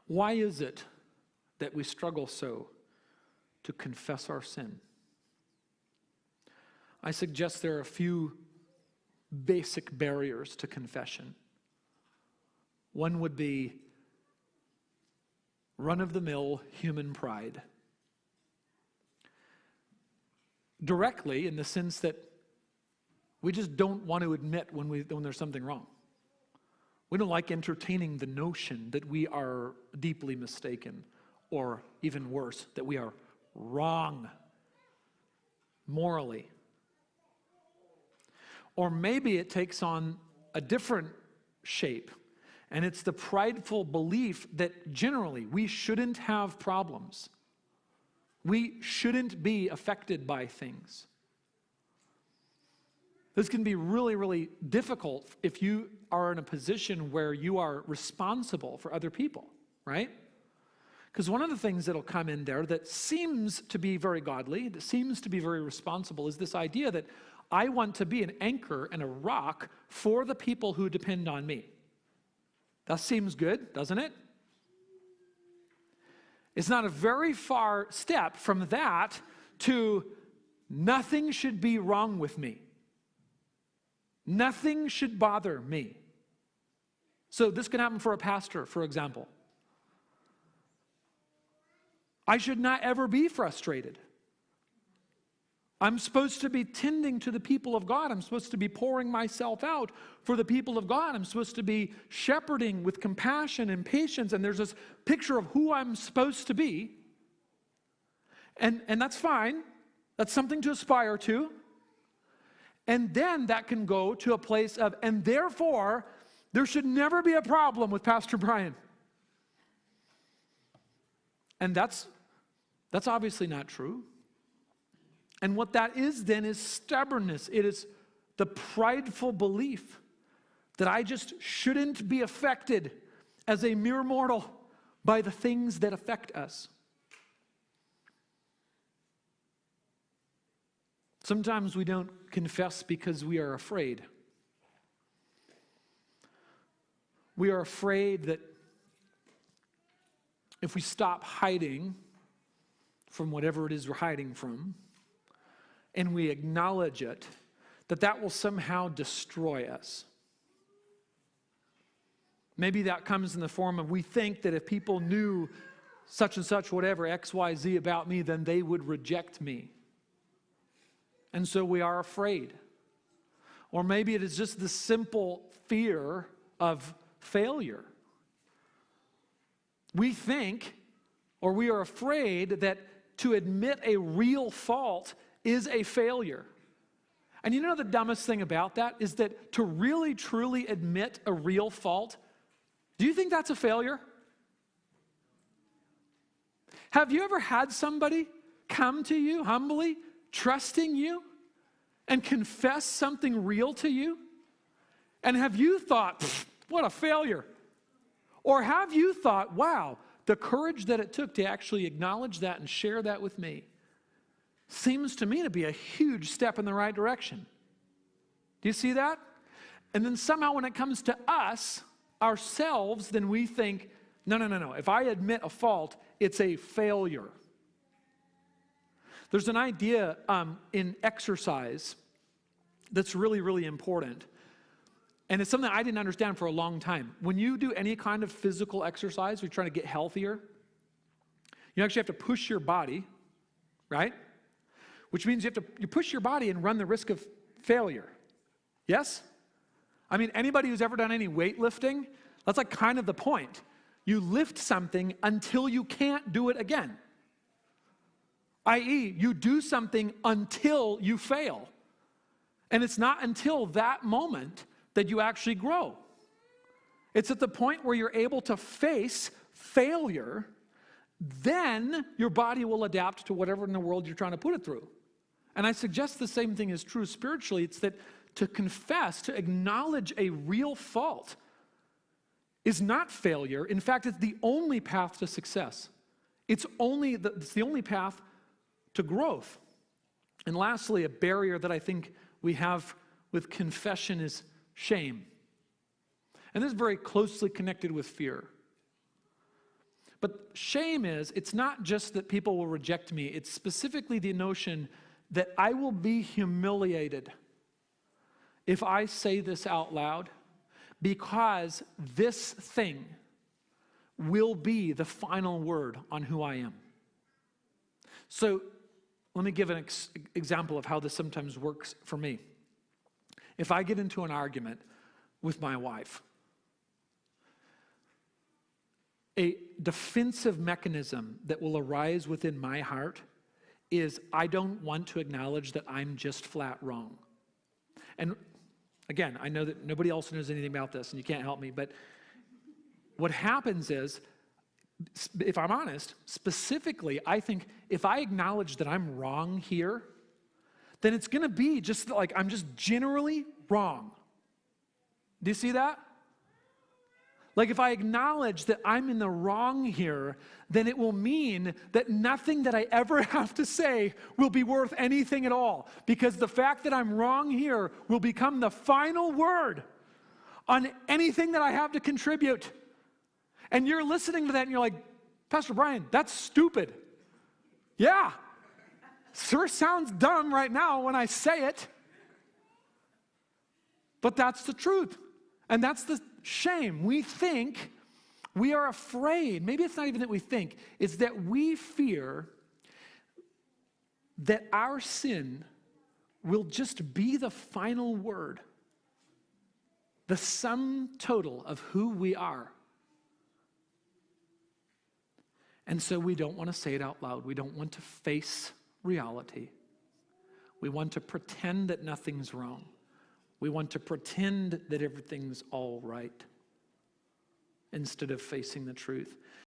Why is it that we struggle so to confess our sin? I suggest there are a few basic barriers to confession. One would be run-of-the-mill human pride. Directly, in the sense that we just don't want to admit when there's something wrong. We don't like entertaining the notion that we are deeply mistaken, or even worse, that we are wrong morally. Or maybe it takes on a different shape, and it's the prideful belief that generally we shouldn't have problems. We shouldn't be affected by things. This can be really, really difficult if you are in a position where you are responsible for other people, right? Because one of the things that'll come in there that seems to be very godly, that seems to be very responsible, is this idea that I want to be an anchor and a rock for the people who depend on me. That seems good, doesn't it? It's not a very far step from that to nothing should be wrong with me. Nothing should bother me. So this can happen for a pastor, for example. I should not ever be frustrated. I'm supposed to be tending to the people of God. I'm supposed to be pouring myself out for the people of God. I'm supposed to be shepherding with compassion and patience. And there's this picture of who I'm supposed to be. And that's fine. That's something to aspire to. And then that can go to a place of, and therefore, there should never be a problem with Pastor Brian. And that's obviously not true. And what that is then is stubbornness. It is the prideful belief that I just shouldn't be affected as a mere mortal by the things that affect us. Sometimes we don't confess because we are afraid. We are afraid that if we stop hiding from whatever it is we're hiding from, and we acknowledge it, that will somehow destroy us. Maybe that comes in the form of we think that if people knew such and such, whatever, X, Y, Z about me, then they would reject me. And so we are afraid. Or maybe it is just the simple fear of failure. We think, or we are afraid that to admit a real fault is a failure. And you know the dumbest thing about that is that to really, truly admit a real fault, do you think that's a failure? Have you ever had somebody come to you humbly, trusting you, and confess something real to you? And have you thought, what a failure? Or have you thought, wow, the courage that it took to actually acknowledge that and share that with me seems to me to be a huge step in the right direction. Do you see that? And then somehow when it comes to us, ourselves, then we think, no. If I admit a fault, it's a failure. There's an idea in exercise that's really, really important. And it's something I didn't understand for a long time. When you do any kind of physical exercise, you're trying to get healthier, you actually have to push your body, right? Which means you push your body and run the risk of failure. Yes? I mean, anybody who's ever done any weightlifting, that's like kind of the point. You lift something until you can't do it again. i.e., you do something until you fail. And it's not until that moment that you actually grow. It's at the point where you're able to face failure, then your body will adapt to whatever in the world you're trying to put it through. And I suggest the same thing is true spiritually. It's that to confess, to acknowledge a real fault is not failure. In fact, it's the only path to success. It's the only path to growth. And lastly, a barrier that I think we have with confession is shame. And this is very closely connected with fear. But shame it's not just that people will reject me. It's specifically the notion that I will be humiliated if I say this out loud, because this thing will be the final word on who I am. So let me give an example of how this sometimes works for me. If I get into an argument with my wife, a defensive mechanism that will arise within my heart is I don't want to acknowledge that I'm just flat wrong. And again, I know that nobody else knows anything about this and you can't help me, but what happens is, if I'm honest, specifically, I think if I acknowledge that I'm wrong here, then it's going to be just like I'm just generally wrong. Do you see that? Like if I acknowledge that I'm in the wrong here, then it will mean that nothing that I ever have to say will be worth anything at all. Because the fact that I'm wrong here will become the final word on anything that I have to contribute. And you're listening to that and you're like, Pastor Brian, that's stupid. Yeah, sure sounds dumb right now when I say it. But that's the truth. And that's the shame. We think, we are afraid, maybe it's not even that we think, it's that we fear that our sin will just be the final word, the sum total of who we are. And so we don't want to say it out loud. We don't want to face reality. We want to pretend that nothing's wrong. We want to pretend that everything's all right instead of facing the truth.